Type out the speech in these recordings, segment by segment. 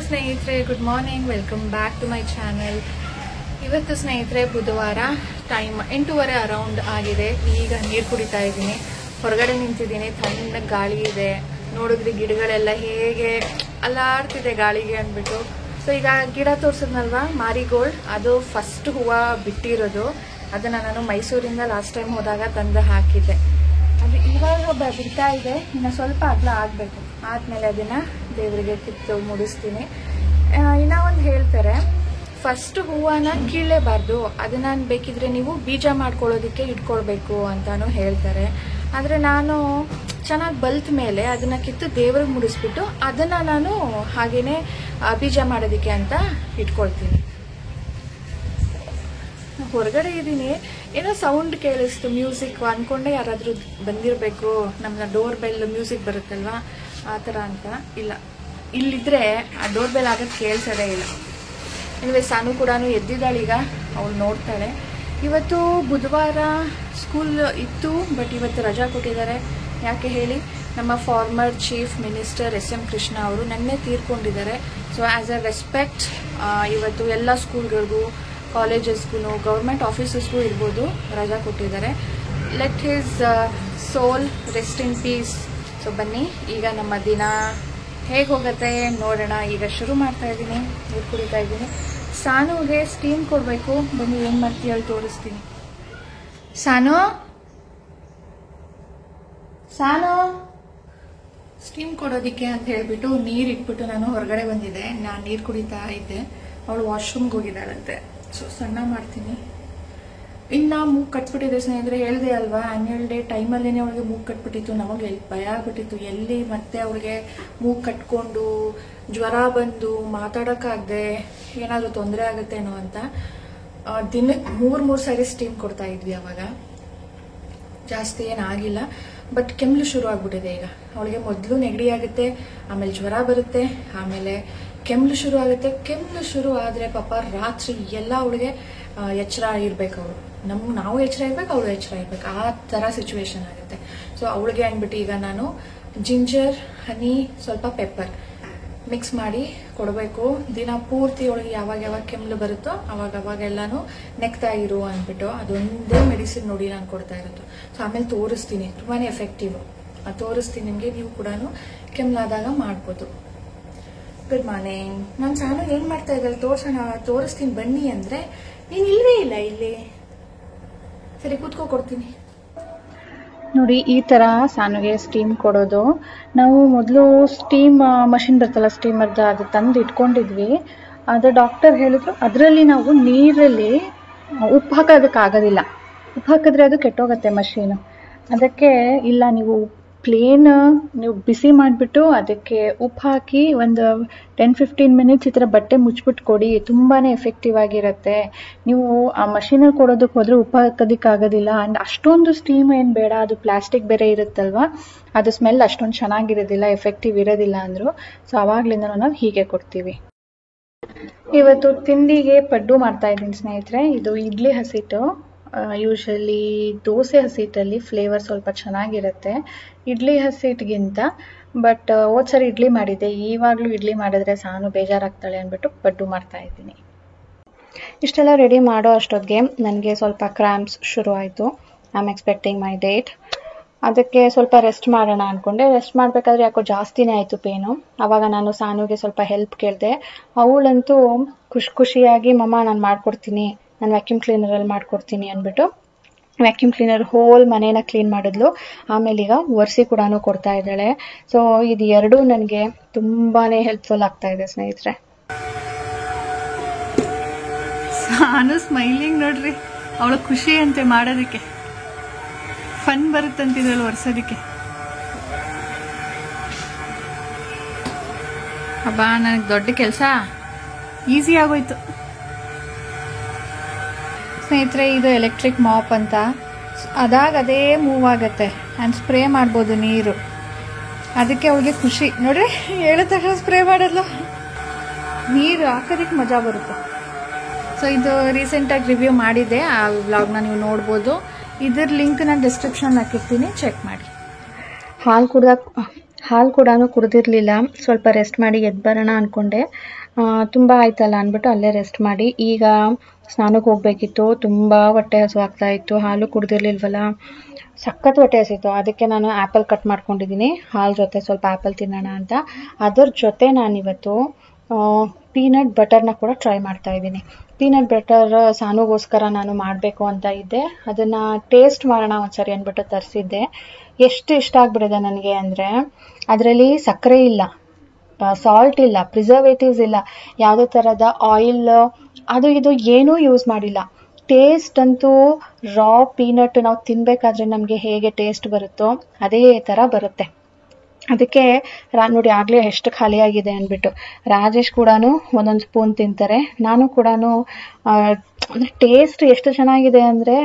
ಸ್ನೇಹಿತರೆ, good morning, welcome back to my channel. ಇವತ್ತು ಸ್ನೇಹಿತರೆ ಬುಧವಾರ, ಟೈಮ್ 8:30 ಅರೌಂಡ್ ಆಗಿದೆ. ಈಗ ನೀರು ಕುಡಿತಾ ಇದ್ದೀನಿ. ಹೊರಗಡೆ ನಿಂತಿದ್ದೀನಿ, ತಣ್ಣಗೆ ಗಾಳಿ ಇದೆ. ನೋಡಿದ್ರೆ ಗಿಡಗಳೆಲ್ಲ ಹೇಗೆ ಅಲ್ಲಾಡ್ತಿದೆ ಗಾಳಿಗೆ ಅಂದ್ಬಿಟ್ಟು. ಸೊ ಈಗ ಗಿಡ ತೋರಿಸಿದ್ನಲ್ವಾ, ಮಾರಿಗೋಲ್ಡ್, ಅದು ಫಸ್ಟ್ ಹೂವು ಬಿಟ್ಟಿರೋದು. ಅದನ್ನು ನಾನು ಮೈಸೂರಿಂದ ಲಾಸ್ಟ್ ಟೈಮ್ ಹೋದಾಗ ತಂದು ಹಾಕಿದ್ದೆ. ಅದು ಇವಾಗ ಬಿಡ್ತಾ ಇದೆ. ಇನ್ನು ಸ್ವಲ್ಪ ಅಗಲ ಆಗಬೇಕು. ಆದಮೇಲೆ ಅದನ್ನು ದೇವರಿಗೆ ಕಿತ್ತು ಮುಡಿಸ್ತೀನಿ. ಇನ್ನೂ ಒಂದು ಹೇಳ್ತಾರೆ, ಫಸ್ಟ್ ಹೂವನ್ನ ಕೀಳಲೇಬಾರ್ದು, ಅದನ್ನು ಬೇಕಿದ್ರೆ ನೀವು ಬೀಜ ಮಾಡ್ಕೊಳ್ಳೋದಕ್ಕೆ ಇಟ್ಕೊಳ್ಬೇಕು ಅಂತಾನು ಹೇಳ್ತಾರೆ. ಆದರೆ ನಾನು ಚೆನ್ನಾಗಿ ಬಲ್ತ ಮೇಲೆ ಅದನ್ನು ಕಿತ್ತು ದೇವ್ರಿಗೆ ಮುಡಿಸ್ಬಿಟ್ಟು ಅದನ್ನು ನಾನು ಹಾಗೇನೆ ಬೀಜ ಮಾಡೋದಕ್ಕೆ ಅಂತ ಇಟ್ಕೊಳ್ತೀನಿ. ಹೊರಗಡೆ ಇದ್ದೀನಿ, ಏನೋ ಸೌಂಡ್ ಕೇಳಿಸ್ತು, ಮ್ಯೂಸಿಕ್ ಅಂದ್ಕೊಂಡೆ ಯಾರಾದರೂ ಬಂದಿರಬೇಕು, ನಮ್ಮ ಡೋರ್ ಬೆಲ್ ಮ್ಯೂಸಿಕ್ ಬರುತ್ತಲ್ವಾ ಆ ಥರ ಅಂತ. ಇಲ್ಲ, ಇಲ್ಲಿದ್ರೆ ಆ ಡೋರ್ ಬೆಲ್ ಆಗೋದು ಕೇಳಿಸೋದೇ ಇಲ್ಲ. ಇನ್ವೇ ಸಾನು ಕೂಡ ಎದ್ದಿದ್ದಾಳೀಗ, ಅವಳು ನೋಡ್ತಾಳೆ. ಇವತ್ತು ಬುಧವಾರ ಸ್ಕೂಲ್ ಇತ್ತು, ಬಟ್ ಇವತ್ತು ರಜಾ ಕೊಟ್ಟಿದ್ದಾರೆ. ಯಾಕೆ ಹೇಳಿ, ನಮ್ಮ former chief minister SM Krishna ಅವರು ನೆನ್ನೆ ತೀರ್ಕೊಂಡಿದ್ದಾರೆ. ಸೊ ಆ್ಯಸ್ ಅ ರೆಸ್ಪೆಕ್ಟ್ ಇವತ್ತು ಎಲ್ಲ ಸ್ಕೂಲ್ಗಳಿಗೂ, ಕಾಲೇಜಸ್ಗೂ, ಗೌರ್ಮೆಂಟ್ ಆಫೀಸಸ್ಗೂ ಇರ್ಬೋದು ರಜಾ ಕೊಟ್ಟಿದ್ದಾರೆ. Let his soul rest in peace. So ಬನ್ನಿ, ಈಗ ನಮ್ಮ ದಿನ ಹೇಗೆ ಹೋಗುತ್ತೆ ನೋಡೋಣ. ಈಗ ಶುರು ಮಾಡ್ತಾ ಇದ್ದೀನಿ, ನೀರು ಕುಡಿತಾ ಇದ್ದೀನಿ. ಸಾನುಗೆ ಸ್ಟೀಮ್ ಕೊಡಬೇಕು. ಬನ್ನಿ, ಏನು ಮಾಡ್ತೀವಿ ಹೇಳಿ ತೋರಿಸ್ತೀನಿ. ಸಾನು ಸ್ಟೀಮ್ ಕೊಡೋದಿಕ್ಕೆ ಅಂತ ಹೇಳ್ಬಿಟ್ಟು ನೀರು ಇಟ್ಬಿಟ್ಟು ನಾನು ಹೊರಗಡೆ ಬಂದಿದ್ದೆ. ನಾನು ನೀರು ಕುಡಿತಾ ಇದ್ದೆ, ಅವಳು ವಾಶ್ರೂಮ್ಗೆ ಹೋಗಿದ್ದಾಳಂತೆ. ಸೊ ಸಣ್ಣ ಮಾಡ್ತೀನಿ. ಇನ್ನು ಮೂಗು ಕಟ್ಬಿಟ್ಟಿದೆ ಸ್ನೇಹಿತರೆ, ಹೇಳಿದೆ ಅಲ್ವಾ, ಆನ್ಯುವಲ್ ಡೇ ಟೈಮಲ್ಲೇ ಅವಳಿಗೆ ಮೂಗು ಕಟ್ಬಿಟ್ಟಿತ್ತು. ನಮಗೆ ಭಯ ಆಗ್ಬಿಟ್ಟಿತ್ತು, ಎಲ್ಲಿ ಮತ್ತೆ ಅವಳಿಗೆ ಮೂಗು ಕಟ್ಕೊಂಡು ಜ್ವರ ಬಂದು ಮಾತಾಡೋಕ್ಕಾಗದೆ ಏನಾದರೂ ತೊಂದರೆ ಆಗುತ್ತೇನೋ ಅಂತ ದಿನಕ್ಕೆ 3 ಸಾರಿ ಸ್ಟೀಮ್ ಕೊಡ್ತಾ ಇದ್ವಿ. ಅವಾಗ ಜಾಸ್ತಿ ಏನಾಗಿಲ್ಲ, ಬಟ್ ಕೆಮ್ಮಲು ಶುರು ಆಗ್ಬಿಟ್ಟಿದೆ. ಈಗ ಅವಳಿಗೆ ಮೊದಲು ನೆಗಡಿ ಆಗುತ್ತೆ, ಆಮೇಲೆ ಜ್ವರ ಬರುತ್ತೆ, ಆಮೇಲೆ ಕೆಮ್ಮಲು ಶುರು ಆಗುತ್ತೆ. ಕೆಮ್ಮಲು ಶುರು ಆದರೆ ಪಾಪ ರಾತ್ರಿ ಎಲ್ಲ ಅವಳಿಗೆ ಎಚ್ಚರ ಇರ್ಬೇಕು. ಅವಳು ನಾವು ಎಚ್ಚರ ಇರ್ಬೇಕು, ಅವಳು ಎಚ್ಚರ ಇರ್ಬೇಕು, ಆ ಥರ ಸಿಚುವೇಶನ್ ಆಗುತ್ತೆ. ಸೊ ಅವಳಿಗೆ ಅಂದ್ಬಿಟ್ಟು ಈಗ ನಾನು ಜಿಂಜರ್, ಹನಿ, ಸ್ವಲ್ಪ ಪೆಪ್ಪರ್ ಮಿಕ್ಸ್ ಮಾಡಿ ಕೊಡಬೇಕು. ದಿನ ಪೂರ್ತಿ ಅವಳಿಗೆ ಯಾವಾಗ ಕೆಮ್ಮಲು ಬರುತ್ತೋ ಅವಾಗೆಲ್ಲಾನು ನೆಕ್ತಾ ಇರು ಅಂದ್ಬಿಟ್ಟು ಅದೊಂದೇ ಮೆಡಿಸಿನ್ ನೋಡಿ ನಾನು ಕೊಡ್ತಾ ಇರೋದು. ಸೊ ಆಮೇಲೆ ತೋರಿಸ್ತೀನಿ, ತುಂಬಾ ಎಫೆಕ್ಟಿವ್. ತೋರಿಸ್ತೀನಿ ನಿಮಗೆ, ನೀವು ಕೂಡ ಕೆಮ್ಮಲಾದಾಗ ಮಾಡ್ಬೋದು. Good morning. ನಾನು ಸಾನು ಏನು ಮಾಡ್ತಾ ಇದ್ದಲ್ಲ ತೋರಿಸ್ತೀನಿ ಬನ್ನಿ ಅಂದರೆ ನೀನು ಇಲ್ಲವೇ ಇಲ್ಲ ಇಲ್ಲಿ. ಸರಿ, ಕೂತ್ಕೋ, ಕೊಡ್ತೀನಿ. ನೋಡಿ, ಈ ಥರ ಸಾನುಗೆ ಸ್ಟೀಮ್ ಕೊಡೋದು. ನಾವು ಮೊದಲು ಸ್ಟೀಮ್ ಮಷಿನ್ ಬರ್ತಲ್ಲ, ಸ್ಟೀಮರ್ದು, ಅದು ತಂದು ಇಟ್ಕೊಂಡಿದ್ವಿ. ಅದು ಡಾಕ್ಟರ್ ಹೇಳಿದ್ರು ಅದರಲ್ಲಿ ನಾವು ನೀರಲ್ಲಿ ಉಪ್ಪು ಹಾಕೋದಕ್ಕಾಗೋದಿಲ್ಲ. ಉಪ್ಪು ಹಾಕಿದ್ರೆ ಅದು ಕೆಟ್ಟೋಗುತ್ತೆ ಮಷೀನು. ಅದಕ್ಕೆ ಇಲ್ಲ, ನೀವು ಪ್ಲೇನ್ ನೀವು ಬಿಸಿ ಮಾಡಿಬಿಟ್ಟು ಅದಕ್ಕೆ ಉಪ್ಪು ಹಾಕಿ ಒಂದು 10-15 ಮಿನಿಟ್ಸ್ ಈ ಥರ ಬಟ್ಟೆ ಮುಚ್ಚಿಬಿಟ್ಟು ಕೊಡಿ, ತುಂಬಾ ಎಫೆಕ್ಟಿವ್ ಆಗಿರುತ್ತೆ. ನೀವು ಆ ಮಷೀನಲ್ಲಿ ಕೊಡೋದಕ್ಕೆ ಹೋದರೆ ಉಪ್ಪು ಹಾಕೋದಕ್ಕಾಗೋದಿಲ್ಲ. ಆ್ಯಂಡ್ ಅಷ್ಟೊಂದು ಸ್ಟೀಮ್ ಏನು ಬೇಡ, ಅದು ಪ್ಲಾಸ್ಟಿಕ್ ಬೇರೆ ಇರುತ್ತಲ್ವ, ಅದು ಸ್ಮೆಲ್ ಅಷ್ಟೊಂದು ಚೆನ್ನಾಗಿರೋದಿಲ್ಲ, ಎಫೆಕ್ಟಿವ್ ಇರೋದಿಲ್ಲ ಅಂದರು. ಸೊ ಆವಾಗಲಿಂದ ನಾವು ಹೀಗೆ ಕೊಡ್ತೀವಿ. ಇವತ್ತು ತಿಂಡಿಗೆ ಪಡ್ಡು ಮಾಡ್ತಾ ಇದ್ದೀನಿ ಸ್ನೇಹಿತರೆ. ಇದು ಇಡ್ಲಿ ಹಸಿಟ್ಟು. ಯೂಶಲಿ ದೋಸೆ ಹಸಿಟ್ಟಲ್ಲಿ ಫ್ಲೇವರ್ ಸ್ವಲ್ಪ ಚೆನ್ನಾಗಿರುತ್ತೆ ಇಡ್ಲಿ ಹಸಿಟ್ಟಿಗಿಂತ. ಬಟ್ ಹೋದ್ಸರಿ ಇಡ್ಲಿ ಮಾಡಿದ್ದೆ, ಇವಾಗಲೂ ಇಡ್ಲಿ ಮಾಡಿದ್ರೆ ಸಾನು ಬೇಜಾರಾಗ್ತಾಳೆ ಅಂದ್ಬಿಟ್ಟು ಪಡ್ಡು ಮಾಡ್ತಾ ಇದ್ದೀನಿ. ಇಷ್ಟೆಲ್ಲ ರೆಡಿ ಮಾಡೋ ಅಷ್ಟೊತ್ತಿಗೆ ನನಗೆ ಸ್ವಲ್ಪ ಕ್ರ್ಯಾಂಪ್ಸ್ ಶುರು ಆಯಿತು. I am expecting my date. ಅದಕ್ಕೆ ಸ್ವಲ್ಪ ರೆಸ್ಟ್ ಮಾಡೋಣ ಅಂದ್ಕೊಂಡೆ. ರೆಸ್ಟ್ ಮಾಡಬೇಕಾದ್ರೆ ಯಾಕೋ ಜಾಸ್ತಿನೇ ಆಯಿತು ಪೇನು. ಆವಾಗ ನಾನು ಸಾನುಗೆ ಸ್ವಲ್ಪ ಹೆಲ್ಪ್ ಕೇಳಿದೆ. ಅವಳಂತೂ ಖುಷಿಯಾಗಿ ಮಮ್ಮ ನಾನು ಮಾಡ್ಕೊಡ್ತೀನಿ, ನಾನು ವ್ಯಾಕ್ಯೂಮ್ ಕ್ಲೀನರಲ್ಲಿ ಮಾಡ್ಕೊಡ್ತೀನಿ ಅಂದ್ಬಿಟ್ಟು ವ್ಯಾಕ್ಯೂಮ್ ಕ್ಲೀನರ್ ಹೋಲ್ ಮನೇನ ಕ್ಲೀನ್ ಮಾಡಿದ್ಲು. ಆಮೇಲೆ ಈಗ ಒರೆಸಿ ಕೂಡ ಕೊಡ್ತಾ ಇದ್ದಾಳೆ. ಸೊ ಇದು ಎರಡೂ ನನಗೆ ತುಂಬಾ ಹೆಲ್ಪ್ಫುಲ್ ಆಗ್ತಾ ಇದೆ ಸ್ನೇಹಿತರೆ. ಸಾನು ಸ್ಮೈಲಿಂಗ್ ನೋಡ್ರಿ, ಅವಳು ಖುಷಿ ಅಂತೆ ಮಾಡೋದಕ್ಕೆ, ಫನ್ ಬರುತ್ತಂತಿದ್ರಲ್ಲ ಒರೆಸೋದಕ್ಕೆ. ಅಬ್ಬಾ, ನನಗೆ ದೊಡ್ಡ ಕೆಲಸ ಈಸಿ ಆಗೋಯ್ತು. ಸ್ನೇಹಿತರೆ, ಇದು ಎಲೆಕ್ಟ್ರಿಕ್ ಮಾಪ್ ಅಂತ. ಅದಾಗ ಅದೇ ಮೂವ್ ಆಗುತ್ತೆ ಆ್ಯಂಡ್ ಸ್ಪ್ರೇ ಮಾಡ್ಬೋದು ನೀರು. ಅದಕ್ಕೆ ಅವಳಿಗೆ ಖುಷಿ ನೋಡ್ರಿ, ಹೇಳಿದ ತಕ್ಷಣ ಸ್ಪ್ರೇ ಮಾಡೋದು, ನೀರು ಹಾಕೋದಕ್ಕೆ ಮಜಾ ಬರುತ್ತೆ. ಸೊ ಇದು ರೀಸೆಂಟಾಗಿ ರಿವ್ಯೂ ಮಾಡಿದ್ದೆ, ಆ ವ್ಲಾಗ್ನ ನೀವು ನೋಡ್ಬೋದು. ಇದ್ರ ಲಿಂಕ್ ನಾನು ಡಿಸ್ಕ್ರಿಪ್ಷನ್ ಹಾಕಿರ್ತೀನಿ, ಚೆಕ್ ಮಾಡಿ. ಹಾಲು ಕೂಡ ಕುಡಿದಿರಲಿಲ್ಲ, ಸ್ವಲ್ಪ ರೆಸ್ಟ್ ಮಾಡಿ ಎದ್ದು ಬರೋಣ ಅಂದ್ಕೊಂಡೆ. ತುಂಬ ಆಯ್ತಲ್ಲ ಅಂದ್ಬಿಟ್ಟು ಅಲ್ಲೇ ರೆಸ್ಟ್ ಮಾಡಿ ಈಗ ಸ್ನಾನಕ್ಕೆ ಹೋಗಬೇಕಿತ್ತು. ತುಂಬ ಹೊಟ್ಟೆ ಹಸು ಆಗ್ತಾ ಇತ್ತು, ಹಾಲು ಕುಡಿದಿರ್ಲಿಲ್ವಲ್ಲ, ಸಖತ್ ಹೊಟ್ಟೆ ಹಸಿತ್ತು. ಅದಕ್ಕೆ ನಾನು ಆ್ಯಪಲ್ ಕಟ್ ಮಾಡ್ಕೊಂಡಿದ್ದೀನಿ, ಹಾಲು ಜೊತೆ ಸ್ವಲ್ಪ ಆ್ಯಪಲ್ ತಿನ್ನೋಣ ಅಂತ. ಅದ್ರ ಜೊತೆ ನಾನಿವತ್ತು ಪೀನಟ್ ಬಟರ್ನ ಕೂಡ ಟ್ರೈ ಮಾಡ್ತಾ ಇದ್ದೀನಿ. ಪೀನಟ್ ಬಟರ್ ಸಾನುಗೋಸ್ಕರ ನಾನು ಮಾಡಬೇಕು ಅಂತ ಇದ್ದೆ, ಅದನ್ನು ಟೇಸ್ಟ್ ಮಾಡೋಣ ಒಂದ್ಸರಿ ಅಂದ್ಬಿಟ್ಟು ತರಿಸಿದ್ದೆ. ಎಷ್ಟು ಇಷ್ಟ ಆಗ್ಬಿಟ್ಟಿದೆ ನನಗೆ ಅಂದರೆ, ಅದರಲ್ಲಿ ಸಕ್ಕರೆ ಇಲ್ಲ, ಸಾಲ್ಟ್ ಇಲ್ಲ, ಪ್ರಿಸರ್ವೇಟಿವ್ಸ್ ಇಲ್ಲ, ಯಾವುದೇ ಥರದ ಆಯಿಲ್ ಅದು ಇದು ಏನೂ ಯೂಸ್ ಮಾಡಿಲ್ಲ. ಟೇಸ್ಟ್ ಅಂತೂ ರಾ ಪೀನಟ್ ನಾವು ತಿನ್ನಬೇಕಾದ್ರೆ ನಮಗೆ ಹೇಗೆ ಟೇಸ್ಟ್ ಬರುತ್ತೋ ಅದೇ ಥರ ಬರುತ್ತೆ. ಅದಕ್ಕೆ ನೋಡಿ ಆಗಲೇ ಎಷ್ಟು ಖಾಲಿಯಾಗಿದೆ ಅಂದ್ಬಿಟ್ಟು. ರಾಜೇಶ್ ಕೂಡ ಒಂದೊಂದು ಸ್ಪೂನ್ ತಿಂತಾರೆ, ನಾನು ಕೂಡ ಅಂದರೆ ಟೇಸ್ಟ್ ಎಷ್ಟು ಚೆನ್ನಾಗಿದೆ ಅಂದರೆ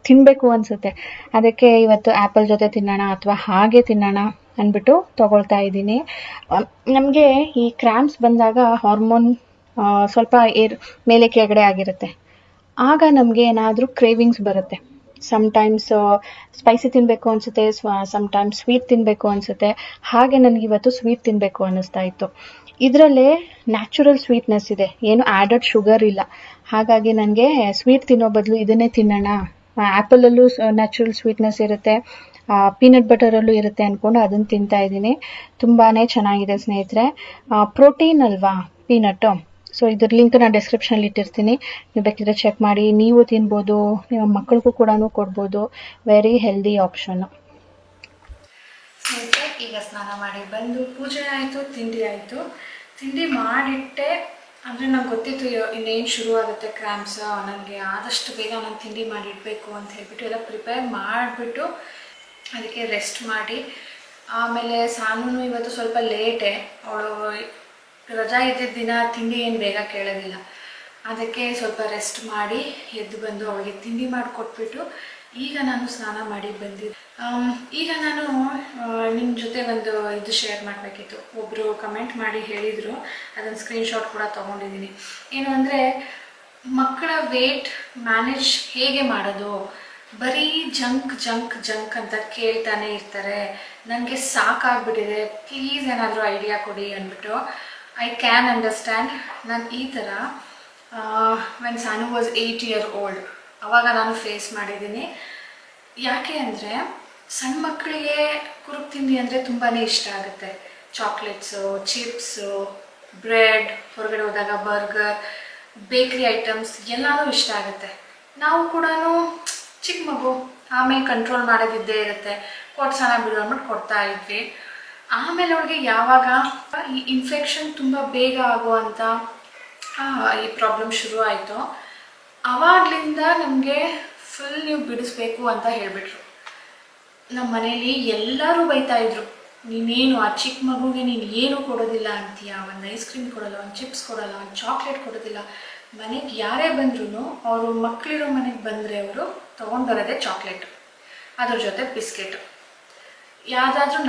ತಿನ್ನಬೇಕು ಅನಿಸುತ್ತೆ. ಅದಕ್ಕೆ ಇವತ್ತು ಆ್ಯಪಲ್ ಜೊತೆ ತಿನ್ನೋಣ ಅಥವಾ ಹಾಗೆ ತಿನ್ನೋಣ ಅಂದ್ಬಿಟ್ಟು ತೊಗೊಳ್ತಾ ಇದ್ದೀನಿ. ನಮಗೆ ಈ ಕ್ರ್ಯಾಂಪ್ಸ್ ಬಂದಾಗ ಹಾರ್ಮೋನ್ ಸ್ವಲ್ಪ ಮೇಲೆ ಕೆಳಗಡೆ ಆಗಿರುತ್ತೆ, ಆಗ ನಮಗೆ ಏನಾದರೂ ಕ್ರೇವಿಂಗ್ಸ್ ಬರುತ್ತೆ. ಸಮ್ಟೈಮ್ಸ್ ಸ್ಪೈಸಿ ತಿನ್ನಬೇಕು ಅನಿಸುತ್ತೆ, ಸಮ್ಟೈಮ್ಸ್ ಸ್ವೀಟ್ ತಿನ್ನಬೇಕು ಅನಿಸುತ್ತೆ. ಹಾಗೆ ನನಗಿವತ್ತು ಸ್ವೀಟ್ ತಿನ್ನಬೇಕು ಅನ್ನಿಸ್ತಾ ಇತ್ತು. ಇದರಲ್ಲೇ ನ್ಯಾಚುರಲ್ ಸ್ವೀಟ್ನೆಸ್ ಇದೆ, ಏನು ಆ್ಯಡೆಡ್ ಶುಗರ್ ಇಲ್ಲ. ಹಾಗಾಗಿ ನನಗೆ ಸ್ವೀಟ್ ತಿನ್ನೋ ಬದಲು ಇದನ್ನೇ ತಿನ್ನೋಣ, ಆ್ಯಪಲಲ್ಲೂ ನ್ಯಾಚುರಲ್ ಸ್ವೀಟ್ನೆಸ್ ಇರುತ್ತೆ, ಪೀನಟ್ ಬಟರಲ್ಲೂ ಇರುತ್ತೆ ಅಂದ್ಕೊಂಡು ಅದನ್ನು ತಿಂತಾ ಇದ್ದೀನಿ. ತುಂಬಾ ಚೆನ್ನಾಗಿದೆ ಸ್ನೇಹಿತರೆ. ಪ್ರೋಟೀನ್ ಅಲ್ವಾ ಪೀನಟ್ಟು. ಸೊ ಇದ್ರ ಲಿಂಕ್ ನಾನು ಡಿಸ್ಕ್ರಿಪ್ಷನಲ್ಲಿ ಇಟ್ಟಿರ್ತೀನಿ, ನೀವು ಬೇಕಿದ್ರೆ ಚೆಕ್ ಮಾಡಿ. ನೀವು ತಿನ್ಬೋದು, ನಿಮ್ಮ ಮಕ್ಕಳಿಗೂ ಕೂಡ ಕೊಡ್ಬೋದು. Very healthy option. ಸ್ನೇಹಿತರೆ, ಈಗ ಸ್ನಾನ ಮಾಡಿ ಬಂದು ಪೂಜೆ ಆಯಿತು, ತಿಂಡಿ ಆಯಿತು. ತಿಂಡಿ ಮಾಡಿಟ್ಟೆ ಅಂದರೆ ನಂಗೆ ಗೊತ್ತಿತ್ತು ಇನ್ನೇನು ಶುರು ಆಗುತ್ತೆ ಕ್ರ್ಯಾಂಪ್ಸ್, ನನಗೆ ಆದಷ್ಟು ಬೇಗ ನಾನು ತಿಂಡಿ ಮಾಡಿಡಬೇಕು ಅಂತ ಹೇಳ್ಬಿಟ್ಟು ಎಲ್ಲ ಪ್ರಿಪೇರ್ ಮಾಡಿಬಿಟ್ಟು ಅದಕ್ಕೆ ರೆಸ್ಟ್ ಮಾಡಿ. ಆಮೇಲೆ ಸಾನು ಇವತ್ತು ಸ್ವಲ್ಪ ಲೇಟೇ, ಅವಳು ರಜಾ ಇದ್ದಿದ್ದ ದಿನ ತಿಂಡಿ ಏನು ಬೇಗ ಕೇಳೋದಿಲ್ಲ. ಅದಕ್ಕೆ ಸ್ವಲ್ಪ ರೆಸ್ಟ್ ಮಾಡಿ ಎದ್ದು ಬಂದು ಅವಳಿಗೆ ತಿಂಡಿ ಮಾಡಿಕೊಟ್ಬಿಟ್ಟು ಈಗ ನಾನು ಸ್ನಾನ ಮಾಡಿ ಬಂದಿದ್ದೆ. ಈಗ ನಾನು ನಿಮ್ಮ ಜೊತೆ ಒಂದು ಇದು ಶೇರ್ ಮಾಡಬೇಕಿತ್ತು. ಒಬ್ಬರು ಕಮೆಂಟ್ ಮಾಡಿ ಹೇಳಿದರು, ಅದನ್ನು ಸ್ಕ್ರೀನ್ಶಾಟ್ ಕೂಡ ತೊಗೊಂಡಿದ್ದೀನಿ. ಏನು ಅಂದರೆ, ಮಕ್ಕಳ ವೇಟ್ ಮ್ಯಾನೇಜ್ ಹೇಗೆ ಮಾಡೋದು, ಬರೀ ಜಂಕ್ ಜಂಕ್ ಜಂಕ್ ಅಂತ ಕೇಳ್ತಾನೆ ಇರ್ತಾರೆ, ನನಗೆ ಸಾಕಾಗ್ಬಿಟ್ಟಿದೆ, ಪ್ಲೀಸ್ ಏನಾದರೂ ಐಡಿಯಾ ಕೊಡಿ ಅಂದ್ಬಿಟ್ಟು. I can understand. ನಾನು ಈ ಥರ when Sanu was 8 years old ಆವಾಗ ನಾನು ಫೇಸ್ ಮಾಡಿದ್ದೀನಿ. ಯಾಕೆ ಅಂದರೆ, ಸಣ್ಣ ಮಕ್ಕಳಿಗೆ ಕುರುಕು ತಿಂಡಿ ಅಂದರೆ ತುಂಬಾ ಇಷ್ಟ ಆಗುತ್ತೆ. ಚಾಕ್ಲೇಟ್ಸು, ಚಿಪ್ಸು, ಬ್ರೆಡ್, ಹೊರಗಡೆ ಹೋದಾಗ ಬರ್ಗರ್, ಬೇಕ್ರಿ ಐಟಮ್ಸ್ ಎಲ್ಲನೂ ಇಷ್ಟ ಆಗುತ್ತೆ. ನಾವು ಕೂಡ ಚಿಕ್ಕ ಮಗು, ಆಮೇಲೆ ಕಂಟ್ರೋಲ್ ಮಾಡೋದಿದ್ದೇ ಇರುತ್ತೆ, ಕೊಡ್ಸೋಣ ಬಿಡು ಅಂದ್ಬಿಟ್ಟು ಕೊಡ್ತಾ ಇದ್ವಿ. ಆಮೇಲೆ ಅವ್ರಿಗೆ ಯಾವಾಗ ಈ ಇನ್ಫೆಕ್ಷನ್ ತುಂಬ ಬೇಗ ಆಗುವಂಥ ಈ ಪ್ರಾಬ್ಲಮ್ ಶುರು ಆಯಿತು, ಆವಾಗಲಿಂದ ನಮಗೆ ಫುಲ್ ನೀವು ಬಿಡಿಸ್ಬೇಕು ಅಂತ ಹೇಳಿಬಿಟ್ರು. ನಮ್ಮ ಮನೇಲಿ ಎಲ್ಲರೂ ಬೈತಾಯಿದ್ರು, ನೀನೇನು ಆ ಚಿಕ್ಕ ಮಗುಗೆ ನೀನು ಏನೂ ಕೊಡೋದಿಲ್ಲ ಅಂತೀಯ, ಒಂದು ಐಸ್ ಕ್ರೀಮ್ ಕೊಡೋಲ್ಲ, ಒಂದು ಚಿಪ್ಸ್ ಕೊಡೋಲ್ಲ, ಒಂದು ಚಾಕ್ಲೇಟ್ ಕೊಡೋದಿಲ್ಲ. ಮನೆಗೆ ಯಾರೇ ಬಂದ್ರೂ ಅವರು ಮಕ್ಕಳಿರೋ ಮನೆಗೆ ಬಂದರೆ ಅವರು ತೊಗೊಂಡು ಬರೋದೇ ಚಾಕ್ಲೇಟು, ಅದ್ರ ಜೊತೆ ಬಿಸ್ಕೆಟು.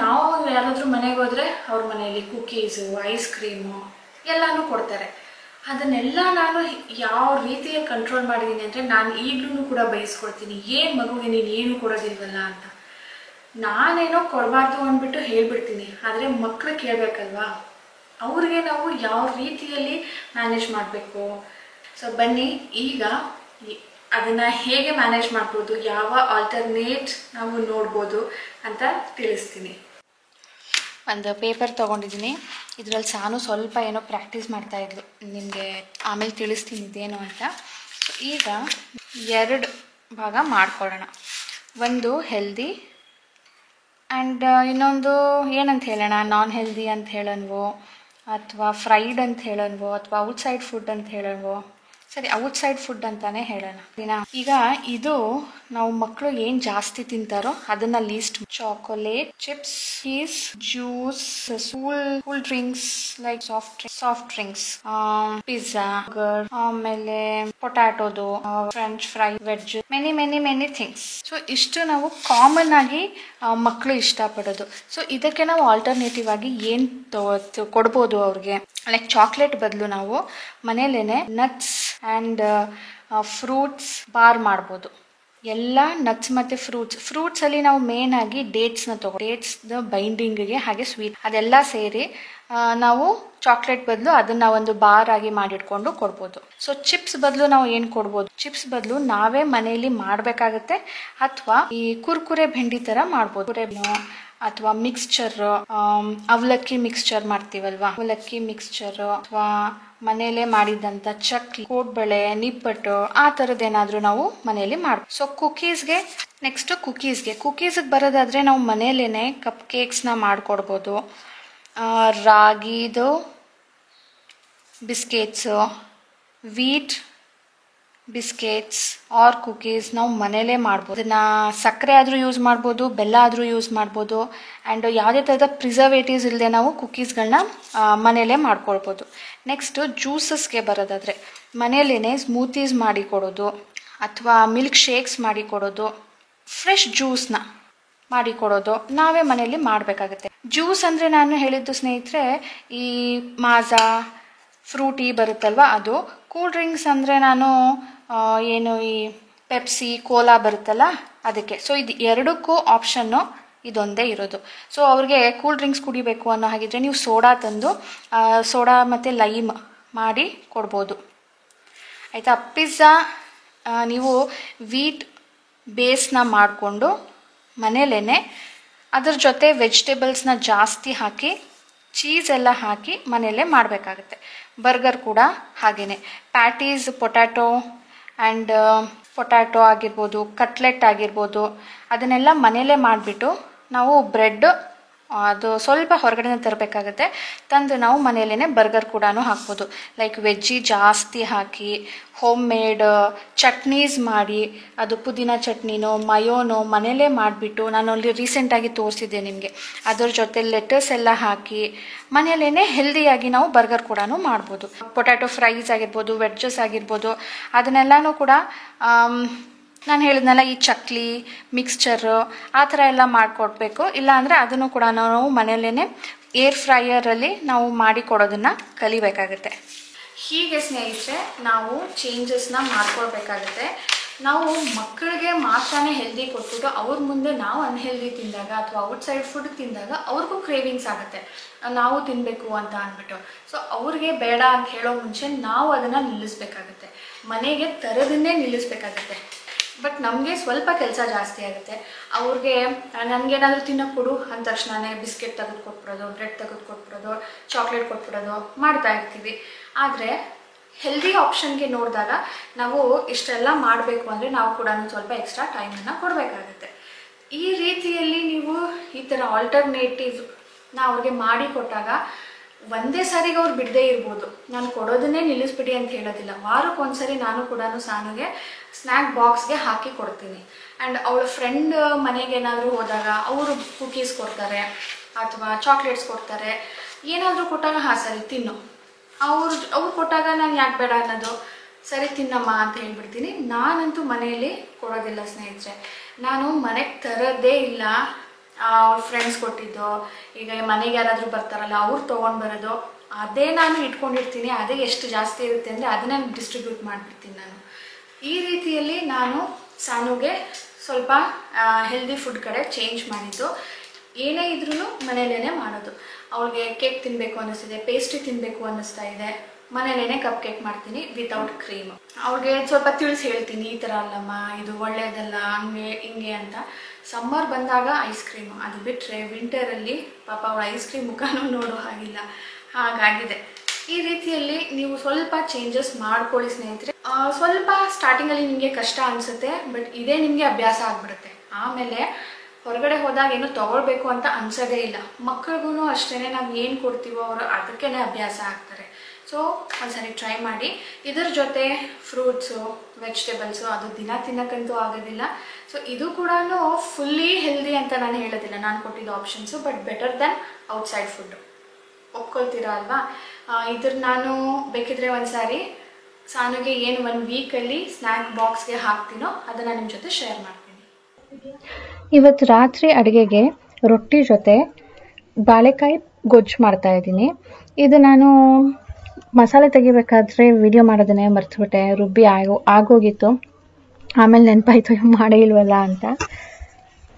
ನಾವು ಯಾರಾದರೂ ಮನೆಗೆ ಹೋದರೆ ಅವ್ರ ಮನೆಯಲ್ಲಿ ಕುಕ್ಕೀಸು, ಐಸ್ ಕ್ರೀಮು ಎಲ್ಲನೂ ಕೊಡ್ತಾರೆ. ಅದನ್ನೆಲ್ಲ ನಾನು ಯಾವ ರೀತಿಯಾಗಿ ಕಂಟ್ರೋಲ್ ಮಾಡಿದ್ದೀನಿ ಅಂದರೆ, ನಾನು ಈಗಲೂ ಕೂಡ ಬಯಸ್ಕೊಳ್ತೀನಿ, ಏನು ಮಗುವಿಗೆ ನೀನು ಏನು ಕೊಡೋದಿಲ್ವಲ್ಲ ಅಂತ. ನಾನೇನೋ ಕೊಡಬಾರ್ದು ಅಂದ್ಬಿಟ್ಟು ಹೇಳ್ಬಿಡ್ತೀನಿ, ಆದರೆ ಮಕ್ಕಳು ಕೇಳಬೇಕಲ್ವಾ, ಅವ್ರಿಗೆ ನಾವು ಯಾವ ರೀತಿಯಲ್ಲಿ ಮ್ಯಾನೇಜ್ ಮಾಡಬೇಕು. ಸೊ ಬನ್ನಿ ಈಗ ಅದನ್ನು ಹೇಗೆ ಮ್ಯಾನೇಜ್ ಮಾಡ್ಬೋದು, ಯಾವ ಆಲ್ಟರ್ನೇಟ್ ನಾವು ನೋಡ್ಬೋದು ಅಂತ ತಿಳಿಸ್ತೀನಿ. ಒಂದು ಪೇಪರ್ ತೊಗೊಂಡಿದ್ದೀನಿ, ಇದರಲ್ಲಿ ಸಾನು ಸ್ವಲ್ಪ ಏನೋ ಪ್ರಾಕ್ಟೀಸ್ ಮಾಡ್ತಾಯಿದ್ಲು, ನಿಮಗೆ ಆಮೇಲೆ ತಿಳಿಸ್ತೀನಿ ಇದೇನು ಅಂತ. ಸೊ ಈಗ 2 ಭಾಗ ಮಾಡ್ಕೊಳ್ಳೋಣ. ಒಂದು ಹೆಲ್ದಿ ಆ್ಯಂಡ್ ಇನ್ನೊಂದು ಏನಂತ ಹೇಳೋಣ, ನಾನ್ ಹೆಲ್ದಿ ಅಂತ ಹೇಳೋಣವೋ ಅಥವಾ ಫ್ರೈಡ್ ಅಂತ ಹೇಳೋಣವೋ ಅಥವಾ ಔಟ್ಸೈಡ್ ಫುಡ್ ಅಂತ ಹೇಳೋಣವೋ ಸರಿ ಔಟ್ಸೈಡ್ ಫುಡ್ ಅಂತಾನೆ ಹೇಳೋಣ. ಈಗ ಇದು ನಾವು ಮಕ್ಕಳು ಏನ್ ಜಾಸ್ತಿ ತಿಂತಾರೋ ಅದನ್ನ list. Chocolate, chips, cheese, juice, cool drinks like soft drinks, pizza, burger, ಆಮೇಲೆ ಪೊಟ್ಯಾಟೋದು, french fry, veg, many things. So ಇಷ್ಟು ನಾವು ಕಾಮನ್ ಆಗಿ ಮಕ್ಕಳು ಇಷ್ಟಪಡೋದು. ಸೊ ಇದಕ್ಕೆ ನಾವು ಆಲ್ಟರ್ನೇಟಿವ್ ಆಗಿ ಏನ್ ಕೊಡ್ಬೋದು ಅವ್ರಿಗೆ, ಲೈಕ್ ಚಾಕ್ಲೇಟ್ ಬದಲು ನಾವು ಮನೇಲೇನೆ ನಟ್ಸ್ ಆ್ಯಂಡ್ ಫ್ರೂಟ್ಸ್ ಬಾರ್ ಮಾಡ್ಬೋದು. ಎಲ್ಲ ನಟ್ಸ್ ಮತ್ತು ಫ್ರೂಟ್ಸ್ ಅಲ್ಲಿ ನಾವು ಮೇನ್ ಆಗಿ ಡೇಟ್ಸ್ನ ಡೇಟ್ಸ್ ಬೈಂಡಿಂಗ್ಗೆ ಹಾಗೆ ಸ್ವೀಟ್ ಅದೆಲ್ಲ ಸೇರಿ ನಾವು ಚಾಕ್ಲೇಟ್ ಬದಲು ಅದನ್ನ ಒಂದು ಬಾರ್ ಆಗಿ ಮಾಡಿಟ್ಕೊಂಡು ಕೊಡ್ಬೋದು. ಸೊ ಚಿಪ್ಸ್ ಬದಲು ನಾವು ಏನು ಕೊಡ್ಬೋದು, ಚಿಪ್ಸ್ ಬದಲು ನಾವೇ ಮನೆಯಲ್ಲಿ ಮಾಡಬೇಕಾಗತ್ತೆ, ಅಥವಾ ಈ ಕುರ್ಕುರೆ ಬೆಂಡಿ ಥರ ಮಾಡ್ಬೋದು. ಅಥವಾ ಮಿಕ್ಸ್ಚರ್, ಅವಲಕ್ಕಿ ಮಿಕ್ಸ್ಚರ್ ಮಾಡ್ತೀವಲ್ವಾ, ಅವಲಕ್ಕಿ ಮಿಕ್ಸ್ಚರ್, ಅಥವಾ ಮನೆಯಲ್ಲೇ ಮಾಡಿದಂಥ ಚಕ್ಲಿ, ಕೋಡ್ಬಳೆ, ನಿಪ್ಪಟ್ಟು, ಆ ಥರದ್ದು ಏನಾದರೂ ನಾವು ಮನೆಯಲ್ಲಿ ಮಾಡ್ಬೋದು. ಸೊ ಕುಕೀಸ್ಗೆ ಬರೋದಾದ್ರೆ ನಾವು ಮನೆಯಲ್ಲೇನೆ ಕಪ್ ಕೇಕ್ಸ್ನ ಮಾಡಿಕೊಡ್ಬೋದು. ರಾಗಿದು biscuits, wheat biscuits or cookies ನಾವು ಮನೇಲೇ ಮಾಡ್ಬೋದು. ಅದನ್ನ ಸಕ್ಕರೆ ಆದರೂ ಯೂಸ್ ಮಾಡ್ಬೋದು, ಬೆಲ್ಲ ಆದರೂ ಯೂಸ್ ಮಾಡ್ಬೋದು. ಆ್ಯಂಡ್ ಯಾವುದೇ ಥರದ ಪ್ರಿಸರ್ವೇಟಿವ್ಸ್ ಇಲ್ಲದೆ ನಾವು ಕುಕೀಸ್ಗಳನ್ನ ಮನೇಲೇ ಮಾಡ್ಕೊಳ್ಬೋದು. ನೆಕ್ಸ್ಟು ಜ್ಯೂಸಸ್ಗೆ ಬರೋದಾದರೆ ಮನೇಲೇ ಸ್ಮೂತೀಸ್ ಮಾಡಿ ಕೊಡೋದು, ಅಥವಾ ಮಿಲ್ಕ್ ಶೇಕ್ಸ್ ಮಾಡಿ ಕೊಡೋದು, ಫ್ರೆಶ್ ಜ್ಯೂಸ್ನ ಮಾಡಿ ಕೊಡೋದು ನಾವೇ ಮನೆಯಲ್ಲಿ ಮಾಡಬೇಕಾಗುತ್ತೆ. ಜ್ಯೂಸ್ ಅಂದರೆ ನಾನು ಹೇಳಿದ್ದು ಸ್ನೇಹಿತರೆ ಈ ಮಾಜಾ, ಫ್ರೂಟಿ ಬರುತ್ತಲ್ವ ಅದು. ಕೂಲ್ ಡ್ರಿಂಕ್ಸ್ ಅಂದರೆ ನಾನು ಏನು ಈ ಪೆಪ್ಸಿ, ಕೋಲಾ ಬರುತ್ತಲ್ಲ ಅದಕ್ಕೆ. ಸೊ ಇದು ಎರಡಕ್ಕೂ ಆಪ್ಷನ್ನು ಇದೊಂದೇ ಇರೋದು. ಸೊ ಅವ್ರಿಗೆ ಕೂಲ್ ಡ್ರಿಂಕ್ಸ್ ಕುಡಿಬೇಕು ಅನ್ನೋ ಹಾಗಿದ್ರೆ ನೀವು ಸೋಡಾ ತಂದು ಸೋಡಾ ಮತ್ತು ಲೈಮ್ ಮಾಡಿ ಕೊಡ್ಬೋದು, ಆಯಿತಾ. ಪಿಜ್ಜಾ ನೀವು ವೀಟ್ ಬೇಸ್ನ ಮಾಡಿಕೊಂಡು ಮನೇಲೇ ಅದ್ರ ಜೊತೆ ವೆಜಿಟೇಬಲ್ಸ್ನ ಜಾಸ್ತಿ ಹಾಕಿ ಚೀಸ್ ಎಲ್ಲ ಹಾಕಿ ಮನೆಯಲ್ಲೇ ಮಾಡಬೇಕಾಗುತ್ತೆ. ಬರ್ಗರ್ ಕೂಡ ಹಾಗೇನೆ, ಪ್ಯಾಟೀಸ್, ಪೊಟ್ಯಾಟೊ ಆಗಿರ್ಬೋದು, ಕಟ್ಲೆಟ್ ಆಗಿರ್ಬೋದು, ಅದನ್ನೆಲ್ಲ ಮನೆಯಲ್ಲೇ ಮಾಡಿಬಿಟ್ಟು ನಾವು ಬ್ರೆಡ್ ಅದು ಸ್ವಲ್ಪ ಹೊರಗಡೆ ತರಬೇಕಾಗುತ್ತೆ, ತಂದು ನಾವು ಮನೆಯಲ್ಲೇ ಬರ್ಗರ್ ಕೂಡ ಹಾಕ್ಬೋದು. ಲೈಕ್ ವೆಜ್ಜಿ ಜಾಸ್ತಿ ಹಾಕಿ ಹೋಮ್ ಮೇಡ್ ಚಟ್ನೀಸ್ ಮಾಡಿ, ಅದು ಪುದೀನ ಚಟ್ನಿನೋ ಮಯೋನೋ ಮನೇಲೇ ಮಾಡಿಬಿಟ್ಟು ನಾನು ಅಲ್ಲಿ ರೀಸೆಂಟಾಗಿ ತೋರಿಸಿದ್ದೆ ನಿಮಗೆ. ಅದರ ಜೊತೆ ಲೆಟರ್ಸ್ ಎಲ್ಲ ಹಾಕಿ ಮನೆಯಲ್ಲೇ ಹೆಲ್ದಿಯಾಗಿ ನಾವು ಬರ್ಗರ್ ಕೂಡ ಮಾಡ್ಬೋದು. ಪೊಟ್ಯಾಟೊ ಫ್ರೈಸ್ ಆಗಿರ್ಬೋದು, ವೆಜ್ಜಸ್ ಆಗಿರ್ಬೋದು, ಅದನ್ನೆಲ್ಲನೂ ಕೂಡ ನಾನು ಹೇಳಿದ್ನಲ್ಲ ಈ ಚಕ್ಲಿ, ಮಿಕ್ಸ್ಚರು ಆ ಥರ ಎಲ್ಲ ಮಾಡಿಕೊಡ್ಬೇಕು. ಇಲ್ಲಾಂದರೆ ಅದನ್ನು ಕೂಡ ನಾವು ಮನೆಯಲ್ಲೇ ಏರ್ ಫ್ರೈಯರಲ್ಲಿ ನಾವು ಮಾಡಿ ಕೊಡೋದನ್ನು ಕಲಿಬೇಕಾಗುತ್ತೆ. ಹೀಗೆ ಸ್ನೇಹಿತರೆ ನಾವು ಚೇಂಜಸ್ನ ಮಾಡ್ಕೊಳ್ಬೇಕಾಗುತ್ತೆ. ನಾವು ಮಕ್ಕಳಿಗೆ ಮಾತ್ರನೇ ಹೆಲ್ದಿ ಕೊಟ್ಬಿಟ್ಟು ಅವ್ರ ಮುಂದೆ ನಾವು ಅನ್ಹೆಲ್ದಿ ತಿಂದಾಗ ಅಥವಾ ಔಟ್ಸೈಡ್ ಫುಡ್ ತಿಂದಾಗ ಅವ್ರಿಗೂ ಕ್ರೇವಿಂಗ್ಸ್ ಆಗುತ್ತೆ, ನಾವು ತಿನ್ನಬೇಕು ಅಂತ ಅಂದ್ಬಿಟ್ಟು. ಸೊ ಅವ್ರಿಗೆ ಬೇಡ ಅಂತ ಹೇಳೋ ಮುಂಚೆ ನಾವು ಅದನ್ನು ನಿಲ್ಲಿಸ್ಬೇಕಾಗುತ್ತೆ, ಮನೆಗೆ ತರೋದನ್ನೇ ನಿಲ್ಲಿಸ್ಬೇಕಾಗುತ್ತೆ. ಬಟ್ ನಮಗೆ ಸ್ವಲ್ಪ ಕೆಲಸ ಜಾಸ್ತಿ ಆಗುತ್ತೆ. ಅವ್ರಿಗೆ ನನಗೇನಾದರೂ ತಿನ್ನೋಕೆ ಕೊಡು ಅಂದ ತಕ್ಷಣವೇ ಬಿಸ್ಕೆಟ್ ತೆಗೆದು ಕೊಟ್ಬಿಡೋದು, ಬ್ರೆಡ್ ತೆಗೆದು ಕೊಟ್ಬಿಡೋದು, ಚಾಕ್ಲೇಟ್ ಕೊಟ್ಬಿಡೋದು ಮಾಡ್ತಾ ಇರ್ತೀವಿ. ಆದರೆ ಹೆಲ್ದಿ ಆಪ್ಷನ್ಗೆ ನೋಡಿದಾಗ ನಾವು ಇಷ್ಟೆಲ್ಲ ಮಾಡಬೇಕು ಅಂದರೆ ನಾವು ಕೂಡ ಸ್ವಲ್ಪ ಎಕ್ಸ್ಟ್ರಾ ಟೈಮನ್ನು ಕೊಡಬೇಕಾಗುತ್ತೆ. ಈ ರೀತಿಯಲ್ಲಿ ನೀವು ಈ ಥರ ಆಲ್ಟರ್ನೇಟಿವ್ನ ಅವ್ರಿಗೆ ಮಾಡಿ ಕೊಟ್ಟಾಗ ಒಂದೇ ಸಾರಿಗೆ ಅವ್ರು ಬಿಡದೇ ಇರ್ಬೋದು. ನಾನು ಕೊಡೋದನ್ನೇ ನಿಲ್ಲಿಸ್ಬಿಡಿ ಅಂತ ಹೇಳೋದಿಲ್ಲ. ವಾರಕ್ಕೊಂದ್ಸರಿ ನಾನು ಕೂಡ ಸಾನುಗೆ ಸ್ನ್ಯಾಕ್ ಬಾಕ್ಸ್ಗೆ ಹಾಕಿ ಕೊಡ್ತೀನಿ. ಆ್ಯಂಡ್ ಅವಳ ಫ್ರೆಂಡ್ ಮನೆಗೆ ಏನಾದರೂ ಹೋದಾಗ ಅವರು ಕುಕೀಸ್ ಕೊಡ್ತಾರೆ ಅಥವಾ ಚಾಕ್ಲೇಟ್ಸ್ ಕೊಡ್ತಾರೆ, ಏನಾದರೂ ಕೊಟ್ಟಾಗ ಹಾಂ ಸರಿ ತಿನ್ನು, ಅವ್ರು ಕೊಟ್ಟಾಗ ನಾನು ಯಾಕೆ ಬೇಡ ಅನ್ನೋದು, ಸರಿ ತಿನ್ನಮ್ಮ ಅಂತ ಹೇಳ್ಬಿಡ್ತೀನಿ. ನಾನಂತೂ ಮನೆಯಲ್ಲಿ ಕೊಡೋದಿಲ್ಲ ಸ್ನೇಹಿತರೆ, ನಾನು ಮನೆಗೆ ತರೋದೇ ಇಲ್ಲ. ಅವ್ರ ಫ್ರೆಂಡ್ಸ್ ಕೊಟ್ಟಿದ್ದು, ಈಗ ಮನೆಗೆ ಯಾರಾದರೂ ಬರ್ತಾರಲ್ಲ ಅವ್ರು ತೊಗೊಂಡು ಬರೋದು, ಅದೇ ನಾನು ಇಟ್ಕೊಂಡಿರ್ತೀನಿ. ಅದೇ ಎಷ್ಟು ಜಾಸ್ತಿ ಇರುತ್ತೆ ಅಂದರೆ ಅದನ್ನೇ ಡಿಸ್ಟ್ರಿಬ್ಯೂಟ್ ಮಾಡಿಬಿಡ್ತೀನಿ ನಾನು. ಈ ರೀತಿಯಲ್ಲಿ ನಾನು ಸಾನುಗೆ ಸ್ವಲ್ಪ ಹೆಲ್ದಿ ಫುಡ್ ಕಡೆ ಚೇಂಜ್ ಮಾಡಿದ್ದು. ಏನೇ ಇದ್ರೂ ಮನೇಲೇ ಮಾಡೋದು. ಅವಳಿಗೆ ಕೇಕ್ ತಿನ್ನಬೇಕು ಅನ್ನಿಸ್ತಿದೆ, ಪೇಸ್ಟ್ರಿ ತಿನ್ನಬೇಕು ಅನ್ನಿಸ್ತಾ ಇದೆ, ಮನೇಲೇ ಕಪ್ ಕೇಕ್ ಮಾಡ್ತೀನಿ ವಿತೌಟ್ ಕ್ರೀಮ್. ಅವ್ಳಿಗೆ ಸ್ವಲ್ಪ ತಿಳಿಸಿ ಹೇಳ್ತೀನಿ, ಈ ಥರ ಅಲ್ಲಮ್ಮ ಇದು ಒಳ್ಳೆಯದಲ್ಲ, ಹಿಂಗೆ ಅಂತ. ಸಮ್ಮರ್ ಬಂದಾಗ ಐಸ್ ಕ್ರೀಮು, ಅದು ಬಿಟ್ಟರೆ ವಿಂಟರಲ್ಲಿ ಪಾಪ ಅವಳು ಐಸ್ ಕ್ರೀಮ್ ಮುಖನೂ ನೋಡೋ ಹಾಗಿಲ್ಲ, ಹಾಗಾಗಿದೆ. ಈ ರೀತಿಯಲ್ಲಿ ನೀವು ಸ್ವಲ್ಪ ಚೇಂಜಸ್ ಮಾಡ್ಕೊಳ್ಳಿ ಸ್ನೇಹಿತರೆ. ಸ್ವಲ್ಪ ಸ್ಟಾರ್ಟಿಂಗಲ್ಲಿ ನಿಮಗೆ ಕಷ್ಟ ಅನಿಸುತ್ತೆ, ಬಟ್ ಇದೇ ನಿಮಗೆ ಅಭ್ಯಾಸ ಆಗಿಬಿಡುತ್ತೆ. ಆಮೇಲೆ ಹೊರಗಡೆ ಹೋದಾಗ ಏನು ತೊಗೊಳ್ಬೇಕು ಅಂತ ಅನ್ಸೋದೇ ಇಲ್ಲ. ಮಕ್ಕಳಿಗೂ ಅಷ್ಟೇ ನಾವು ಏನು ಕೊಡ್ತೀವೋ ಅವರು ಅದಕ್ಕೇ ಅಭ್ಯಾಸ ಆಗ್ತಾರೆ. ಸೊ ಒಂದ್ಸರಿ ಟ್ರೈ ಮಾಡಿ. ಇದರ ಜೊತೆ ಫ್ರೂಟ್ಸು, ವೆಜಿಟೇಬಲ್ಸು ಅದು ದಿನ ತಿನ್ನಕ್ಕಂತೂ ಆಗೋದಿಲ್ಲ. ಸೊ ಇದು ಕೂಡ ಫುಲ್ಲಿ ಹೆಲ್ದಿ ಅಂತ ನಾನು ಹೇಳೋದಿಲ್ಲ, ನಾನು ಕೊಟ್ಟಿದ್ದ options, but better then outside food. ಒಪ್ಕೊಳ್ತೀರಾ ಅಲ್ವಾ? ಇದ್ರ ನಾನು ಬೇಕಿದ್ರೆ ಒಂದ್ಸಾರಿ ಸಾನುಗೆ ಏನು 1 ವೀಕಲ್ಲಿ ಸ್ನ್ಯಾಕ್ ಬಾಕ್ಸ್ಗೆ ಹಾಕ್ತೀನೋ ಅದನ್ನು ನಿಮ್ಮ ಜೊತೆ ಶೇರ್ ಮಾಡ್ತೀನಿ. ಇವತ್ತು ರಾತ್ರಿ ಅಡುಗೆಗೆ ರೊಟ್ಟಿ ಜೊತೆ ಬಾಳೆಕಾಯಿ ಗೊಜ್ಜು ಮಾಡ್ತಾ ಇದ್ದೀನಿ. ಇದು ನಾನು ಮಸಾಲೆ ತೆಗಿಬೇಕಾದ್ರೆ ವಿಡಿಯೋ ಮಾಡೋದನ್ನೇ ಮರ್ತ್ಬಿಟ್ಟೆ, ರುಬ್ಬಿ ಆಗೋಗಿತ್ತು. ಆಮೇಲೆ ನೆನಪಾಯ್ತು ಮಾಡೇ ಇಲ್ವಲ್ಲ ಅಂತ.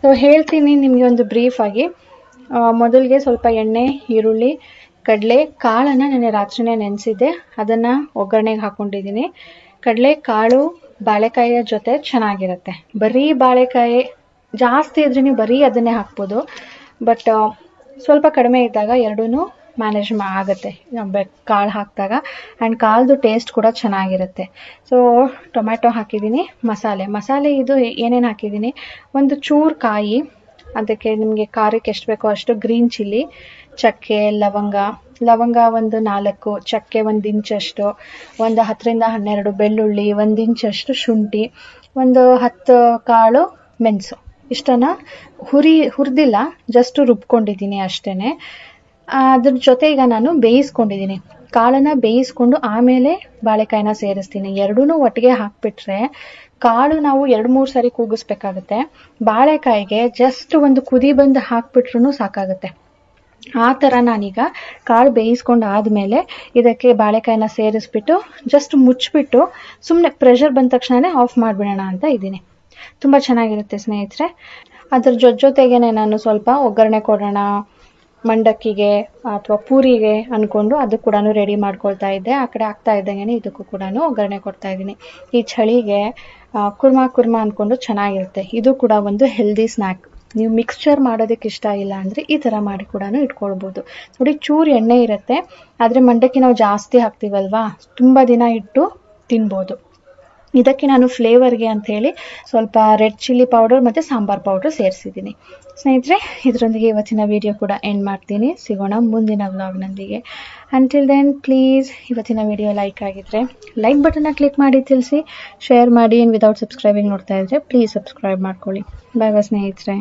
ಸೊ ಹೇಳ್ತೀನಿ ನಿಮಗೆ ಒಂದು ಬ್ರೀಫಾಗಿ. ಮೊದಲಿಗೆ ಸ್ವಲ್ಪ ಎಣ್ಣೆ, ಈರುಳ್ಳಿ, ಕಡಲೆ ಕಾಳನ್ನು ನಾನು ರಾತ್ರಿನೇ ನೆನೆಸಿದ್ದೆ, ಅದನ್ನು ಒಗ್ಗರಣೆಗೆ ಹಾಕ್ಕೊಂಡಿದ್ದೀನಿ. ಕಡಲೆ ಕಾಳು ಬಾಳೆಕಾಯಿಯ ಜೊತೆ ಚೆನ್ನಾಗಿರುತ್ತೆ. ಬರೀ ಬಾಳೆಕಾಯಿ ಜಾಸ್ತಿ ಇದ್ರೆ ನೀವು ಬರೀ ಅದನ್ನೇ ಹಾಕ್ಬೋದು, ಬಟ್ ಸ್ವಲ್ಪ ಕಡಿಮೆ ಇದ್ದಾಗ ಎರಡೂ ಮ್ಯಾನೇಜ್ ಆಗುತ್ತೆ ಕಾಳು ಹಾಕಿದಾಗ. ಆ್ಯಂಡ್ ಕಾಳ್ದು ಟೇಸ್ಟ್ ಕೂಡ ಚೆನ್ನಾಗಿರುತ್ತೆ. ಸೊ ಟೊಮ್ಯಾಟೊ ಹಾಕಿದ್ದೀನಿ. ಮಸಾಲೆ ಇದು ಏನೇನು ಹಾಕಿದ್ದೀನಿ, ಒಂದು ಚೂರು ಕಾಯಿ, ಅದಕ್ಕೆ ನಿಮಗೆ ಖಾರಕ್ಕೆ ಎಷ್ಟು ಬೇಕೋ ಅಷ್ಟು ಗ್ರೀನ್ ಚಿಲ್ಲಿ, ಚಕ್ಕೆ, ಲವಂಗ ಒಂದು 4, ಚಕ್ಕೆ 1 ಇಂಚಷ್ಟು, ಒಂದು 10ರಿಂದ 12 ಬೆಳ್ಳುಳ್ಳಿ, 1 ಇಂಚಷ್ಟು ಶುಂಠಿ, ಒಂದು 10 ಕಾಳು ಮೆಣಸು. ಇಷ್ಟನ್ನು ಹುರಿದಿಲ್ಲ, ಜಸ್ಟ್ ರುಬ್ಕೊಂಡಿದ್ದೀನಿ ಅಷ್ಟೇ. ಅದ್ರ ಜೊತೆ ಈಗ ನಾನು ಬೇಯಿಸ್ಕೊಂಡಿದ್ದೀನಿ. ಕಾಳನ್ನು ಬೇಯಿಸ್ಕೊಂಡು ಆಮೇಲೆ ಬಾಳೆಕಾಯಿನ ಸೇರಿಸ್ತೀನಿ. ಎರಡೂ ಒಟ್ಟಿಗೆ ಹಾಕ್ಬಿಟ್ರೆ ಕಾಳು ನಾವು 2-3 ಸಾರಿ ಕೂಗಿಸ್ಬೇಕಾಗುತ್ತೆ. ಬಾಳೆಕಾಯಿಗೆ ಜಸ್ಟ್ ಒಂದು ಕುದಿ ಬಂದು ಹಾಕ್ಬಿಟ್ರೂ ಸಾಕಾಗುತ್ತೆ. ಆ ಥರ ನಾನೀಗ ಕಾಳು ಬೇಯಿಸ್ಕೊಂಡು ಆದಮೇಲೆ ಇದಕ್ಕೆ ಬಾಳೆಕಾಯಿನ ಸೇರಿಸ್ಬಿಟ್ಟು ಜಸ್ಟ್ ಮುಚ್ಚಿಬಿಟ್ಟು ಸುಮ್ಮನೆ ಪ್ರೆಷರ್ ಬಂದ ತಕ್ಷಣವೇ ಆಫ್ ಮಾಡಿಬಿಡೋಣ ಅಂತ ಇದ್ದೀನಿ. ತುಂಬ ಚೆನ್ನಾಗಿರುತ್ತೆ ಸ್ನೇಹಿತರೆ. ಅದ್ರ ಜೊತೆಗೇನೆ ನಾನು ಸ್ವಲ್ಪ ಒಗ್ಗರಣೆ ಕೊಡೋಣ ಮಂಡಕ್ಕಿಗೆ ಅಥವಾ ಪೂರಿಗೆ ಅಂದ್ಕೊಂಡು ಅದು ಕೂಡ ರೆಡಿ ಮಾಡ್ಕೊಳ್ತಾ ಇದ್ದೆ. ಆ ಕಡೆ ಆಗ್ತಾ ಇದ್ದಂಗೆ ಇದಕ್ಕೂ ಕೂಡ ಒಗ್ಗರಣೆ ಕೊಡ್ತಾ ಇದ್ದೀನಿ. ಈ ಚಳಿಗೆ ಕುರ್ಮಾ ಅಂದ್ಕೊಂಡು ಚೆನ್ನಾಗಿರುತ್ತೆ. ಇದು ಕೂಡ ಒಂದು ಹೆಲ್ದಿ ಸ್ನ್ಯಾಕ್. ನೀವು ಮಿಕ್ಸ್ಚರ್ ಮಾಡೋದಕ್ಕೆ ಇಷ್ಟ ಇಲ್ಲ ಅಂದರೆ ಈ ಥರ ಮಾಡಿ ಕೂಡ ಇಟ್ಕೊಳ್ಬೋದು. ನೋಡಿ, ಚೂರು ಎಣ್ಣೆ ಇರುತ್ತೆ, ಆದರೆ ಮಂಡಕ್ಕಿ ನಾವು ಜಾಸ್ತಿ ಹಾಕ್ತೀವಲ್ವಾ, ತುಂಬ ದಿನ ಇಟ್ಟು ತಿನ್ಬೋದು. ಇದಕ್ಕೆ ನಾನು ಫ್ಲೇವರ್ಗೆ ಅಂಥೇಳಿ ಸ್ವಲ್ಪ ರೆಡ್ ಚಿಲ್ಲಿ ಪೌಡರ್ ಮತ್ತು ಸಾಂಬಾರ್ ಪೌಡರ್ ಸೇರಿಸಿದ್ದೀನಿ. ಸ್ನೇಹಿತರೆ, ಇದರೊಂದಿಗೆ ಇವತ್ತಿನ ವಿಡಿಯೋ ಕೂಡ ಎಂಡ್ ಮಾಡ್ತೀನಿ. ಸಿಗೋಣ ಮುಂದಿನ ವ್ಲಾಗ್ನೊಂದಿಗೆ. ಅಂಟಿಲ್ ದೆನ್ ಪ್ಲೀಸ್ ಇವತ್ತಿನ ವಿಡಿಯೋ ಲೈಕ್ ಆಗಿದ್ರೆ ಲೈಕ್ ಬಟನ್ನ ಕ್ಲಿಕ್ ಮಾಡಿ ತಿಳಿಸಿ, ಶೇರ್ ಮಾಡಿ. ವಿದೌಟ್ ಸಬ್ಸ್ಕ್ರೈಬಿಂಗ್ ನೋಡ್ತಾ ಇದ್ರೆ ಪ್ಲೀಸ್ ಸಬ್ಸ್ಕ್ರೈಬ್ ಮಾಡ್ಕೊಳ್ಳಿ. ಬಾಯ್ ಸ್ನೇಹಿತರೆ.